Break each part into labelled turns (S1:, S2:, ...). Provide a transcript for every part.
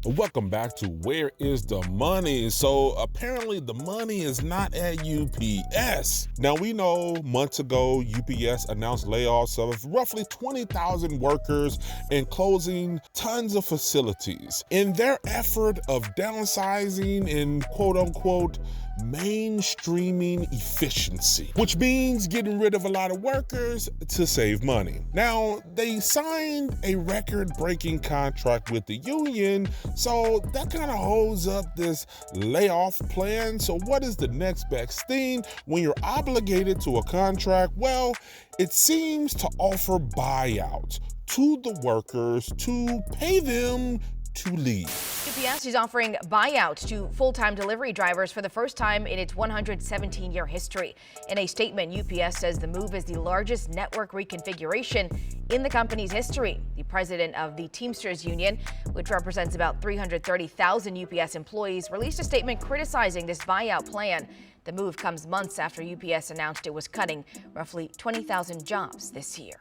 S1: Welcome back to Where is the Money? So apparently the money is not at UPS. Now we know months ago UPS announced layoffs of roughly 20,000 workers and closing tons of facilities. In their effort of downsizing and quote unquote mainstreaming efficiency, which means getting rid of a lot of workers to save money. Now, they signed a record-breaking contract with the union, so that kind of holds up this layoff plan. So what is the next best thing when you're obligated to a contract? Well, it seems to offer buyouts to the workers to pay them to leave.
S2: UPS is offering buyouts to full-time delivery drivers for the first time in its 117-year history. In a statement, UPS says the move is the largest network reconfiguration in the company's history. The president of the Teamsters union, which represents about 330,000 UPS employees, released a statement criticizing this buyout plan. The move comes months after UPS announced it was cutting roughly 20,000 jobs this year.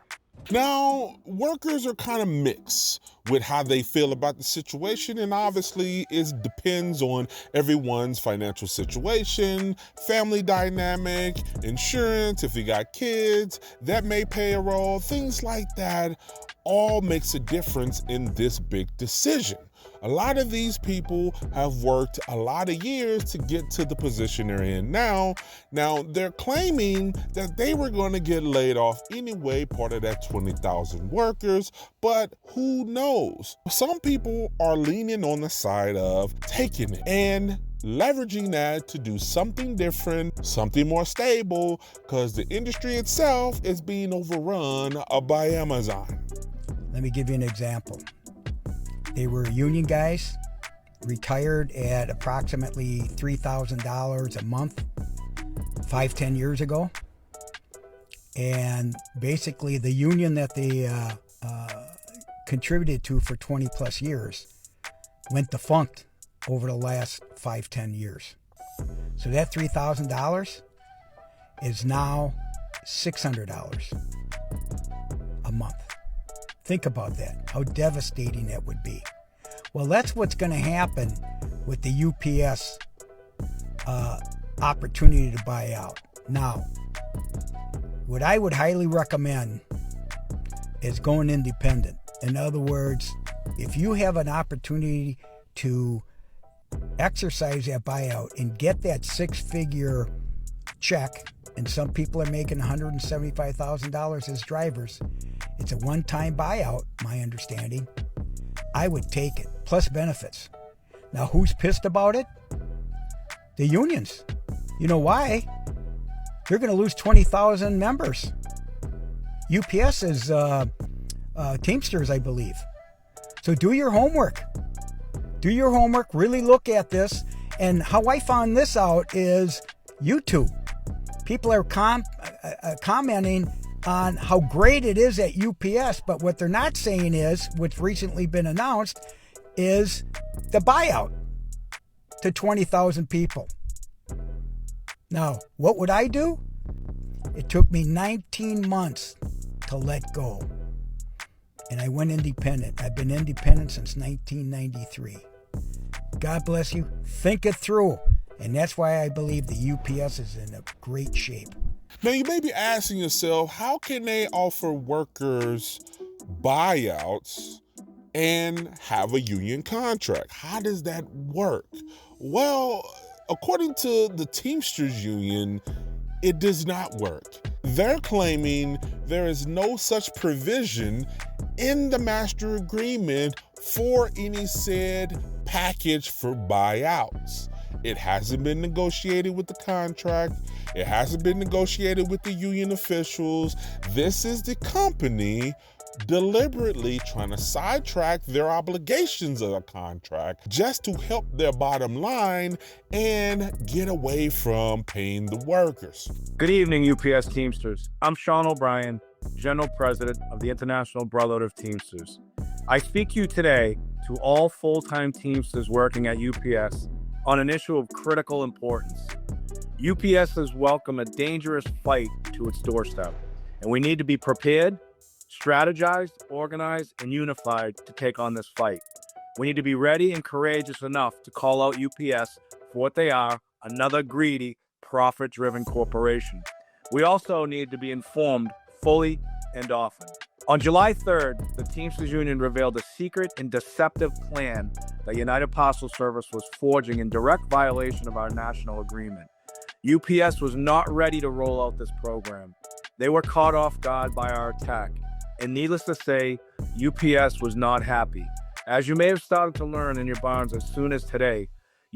S1: Now, workers are kind of mixed with how they feel about the situation, and obviously it depends on everyone's financial situation, family dynamic, insurance, if you got kids, that may play a role, things like that all makes a difference in this big decision. A lot of these people have worked a lot of years to get to the position they're in now. Now, they're claiming that they were going to get laid off anyway, part of that 20,000 workers, but who knows? Some people are leaning on the side of taking it and leveraging that to do something different, something more stable, because the industry itself is being overrun by Amazon.
S3: Let me give you an example. They were union guys, retired at approximately $3,000 a month 5-10 years ago. And basically the union that they contributed to for 20 plus years went defunct over the last 5-10 years. So that $3,000 is now $600 a month. Think about that, how devastating that would be. Well, that's what's going to happen with the UPS opportunity to buy out. Now, what I would highly recommend is going independent. In other words, if you have an opportunity to exercise that buyout and get that six-figure check, and some people are making $175,000 as drivers, it's a one-time buyout, my understanding. I would take it, plus benefits. Now, who's pissed about it? The unions. You know why? They're going to lose 20,000 members. UPS is Teamsters, I believe. So do your homework. Do your homework, really look at this. And how I found this out is YouTube. People are commenting on how great it is at UPS, but what they're not saying is, what's recently been announced, is the buyout to 20,000 people. Now, what would I do? It took me 19 months to let go. And I went independent. I've been independent since 1993. God bless you. Think it through. And that's why I believe the UPS is in a great shape.
S1: Now, you may be asking yourself, how can they offer workers buyouts and have a union contract? How does that work? Well, according to the Teamsters union, it does not work. They're claiming there is no such provision in the master agreement for any said package for buyouts. It hasn't been negotiated with the contract. It hasn't been negotiated with the union officials. This is the company deliberately trying to sidetrack their obligations of a contract just to help their bottom line and get away from paying the workers.
S4: Good evening, UPS Teamsters. I'm Sean O'Brien, General President of the International Brotherhood of Teamsters. I speak to you today to all full-time Teamsters working at UPS on an issue of critical importance. UPS has welcomed a dangerous fight to its doorstep, and we need to be prepared, strategized, organized, and unified to take on this fight. We need to be ready and courageous enough to call out UPS for what they are, another greedy, profit-driven corporation. We also need to be informed fully and often. On July 3rd, the Teamsters Union revealed a secret and deceptive plan that United Parcel Service was forging in direct violation of our national agreement. UPS was not ready to roll out this program. They were caught off guard by our attack. And needless to say, UPS was not happy. As you may have started to learn in your barns as soon as today,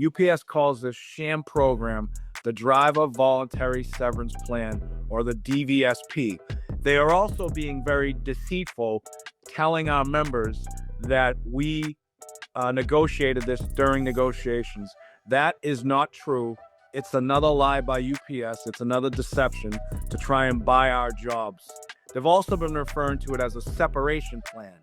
S4: UPS calls this sham program the Driver Voluntary Severance Plan, or the DVSP. They are also being very deceitful, telling our members that we negotiated this during negotiations. That is not true. It's another lie by UPS. It's another deception to try and buy our jobs. They've also been referring to it as a separation plan,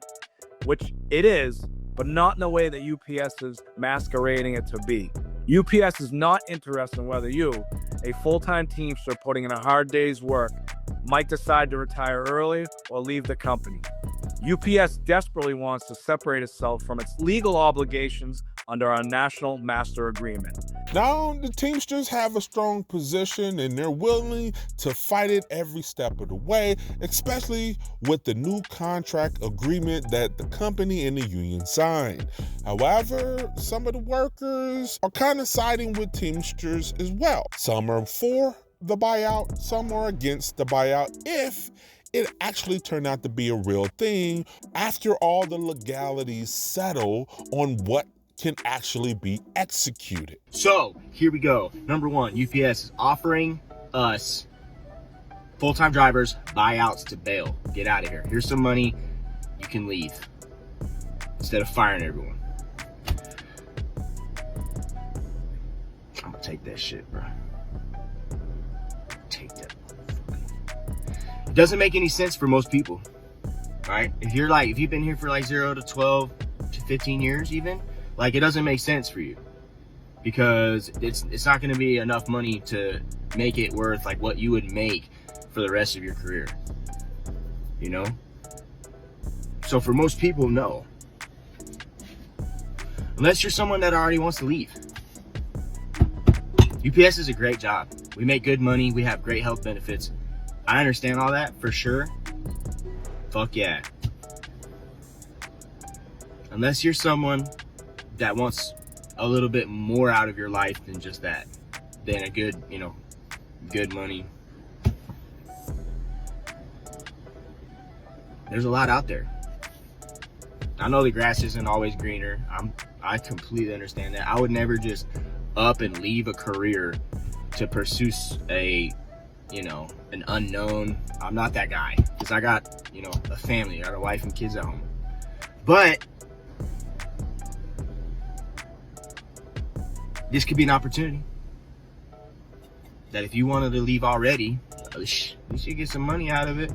S4: which it is, but not in the way that UPS is masquerading it to be. UPS is not interested in whether you, a full-time Teamster putting in a hard day's work, might decide to retire early or leave the company. UPS desperately wants to separate itself from its legal obligations under our National Master Agreement.
S1: Now, the Teamsters have a strong position and they're willing to fight it every step of the way, especially with the new contract agreement that the company and the union signed. However, some of the workers are kind of siding with Teamsters as well. Some are for the buyout, some are against the buyout if it actually turned out to be a real thing after all the legalities settle on what can actually be executed.
S5: So here we go. Number one, UPS is offering us full-time drivers buyouts to bail. Get out of here. Here's some money. You can leave instead of firing everyone. I'm gonna take that shit, bro. Take that. It doesn't make any sense for most people, right? If you've been here for like 0 to 12 to 15 years even, like, it doesn't make sense for you because it's not going to be enough money to make it worth like what you would make for the rest of your career, you know? So for most people, no. Unless you're someone that already wants to leave. UPS is a great job. We make good money. We have great health benefits. I understand all that for sure. Fuck yeah. Unless you're someone that wants a little bit more out of your life than just that, than a good, good money. There's a lot out there. I know the grass isn't always greener. I completely understand that. I would never just up and leave a career to pursue an unknown. I'm not that guy because I got, a family, I got a wife and kids at home. But this could be an opportunity that if you wanted to leave already, you should get some money out of it.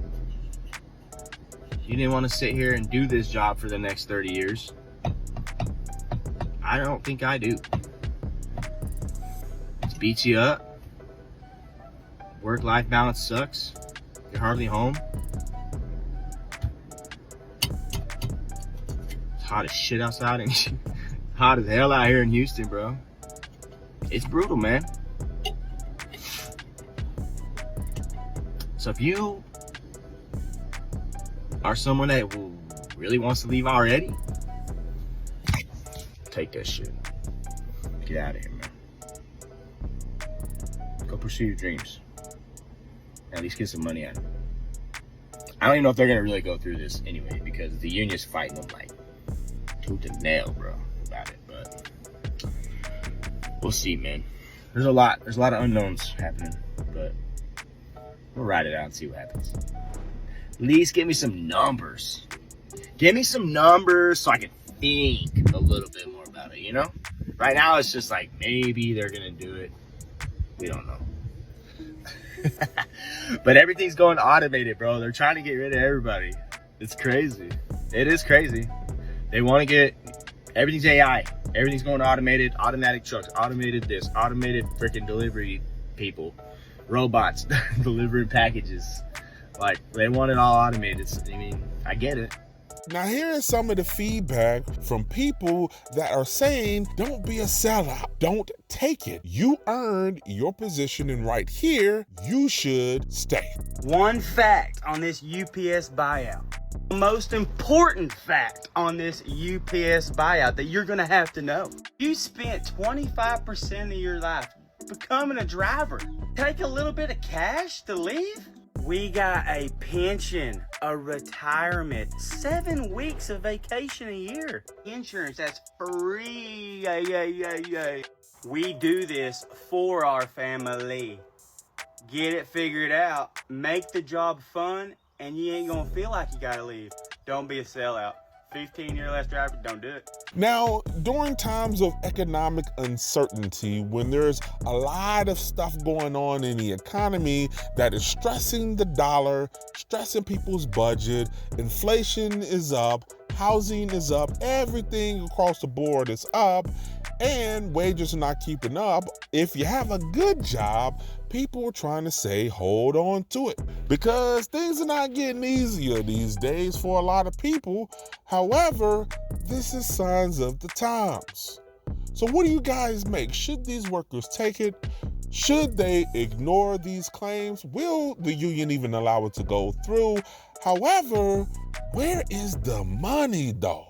S5: You didn't want to sit here and do this job for the next 30 years. I don't think I do. It beats you up. Work-life balance sucks. You're hardly home. It's hot as shit outside and hot as hell out here in Houston, bro. It's brutal, man. So if you are someone that really wants to leave already, take that shit. Get out of here, man. Go pursue your dreams. At least get some money out of it. I don't even know if they're gonna really go through this anyway because the union's fighting them like tooth and nail, bro, about it. But we'll see, man. There's a lot of unknowns happening, but we'll ride it out and see what happens. At least give me some numbers. Give me some numbers so I can think a little bit more about it, Right now it's just like maybe they're gonna do it. We don't know. But everything's going automated, bro. They're trying to get rid of everybody. It's crazy. It is crazy. They want to get everything's AI. Everything's going automated, automatic trucks, automated this, automated freaking delivery people, robots delivering packages. Like, they want it all automated. I mean, I get it.
S1: Now here is some of the feedback from people that are saying, don't be a sellout, don't take it. You earned your position, and right here, you should stay.
S6: One fact on this UPS buyout. The most important fact on this UPS buyout that you're gonna have to know. You spent 25% of your life becoming a driver. Take a little bit of cash to leave? We got a pension, a retirement, 7 weeks of vacation a year. Insurance, that's free. Yay. We do this for our family. Get it figured out, make the job fun, and you ain't gonna feel like you gotta leave. Don't be a sellout. 15-year less driver, don't do it.
S1: Now, during times of economic uncertainty, when there's a lot of stuff going on in the economy that is stressing the dollar, stressing people's budget, inflation is up, housing is up, everything across the board is up, and wages are not keeping up. If you have a good job, people are trying to say, hold on to it, because things are not getting easier these days for a lot of people. However, this is signs of the times. So what do you guys make? Should these workers take it? Should they ignore these claims? Will the union even allow it to go through? However, where is the money though?